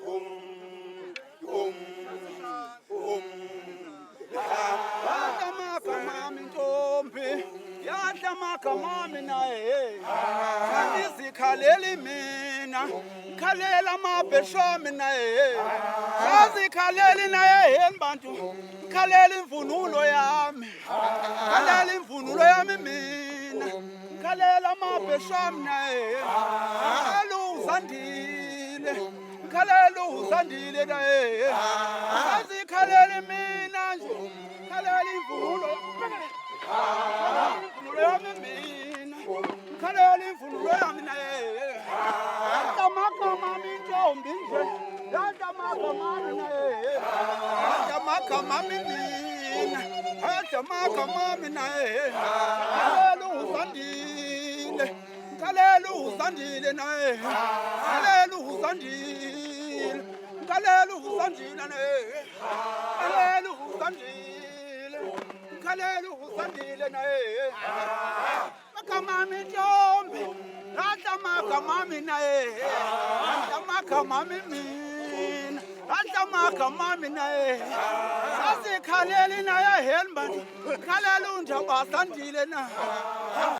hum hum hum mami ntombi yadla makamami naye ngizikhaleli mina khalela mabheshami naye ngizikhaleli naye yeni bantu khalela imvunulo yami khalela imvunulo yami mina khalela mabheshami naye khalela uzandile khalela uzandile naye ngizikhaleli mina nje khalela imvunulo yami mina khalela imvunulo yami naye yadlamakamami intombi nje yadlamakamami naye yadlamakamami mina yadlamakamami naye khalela uzandile khalela uzandile naye khalela uzandile khalela uzandile naye khalela uzandile khalela uzandile naye makamami ntombi yadla makamami naye yadla makamami mina yadla makamami naye sasikhaleli naye yeni bantu khalela unjabasandile na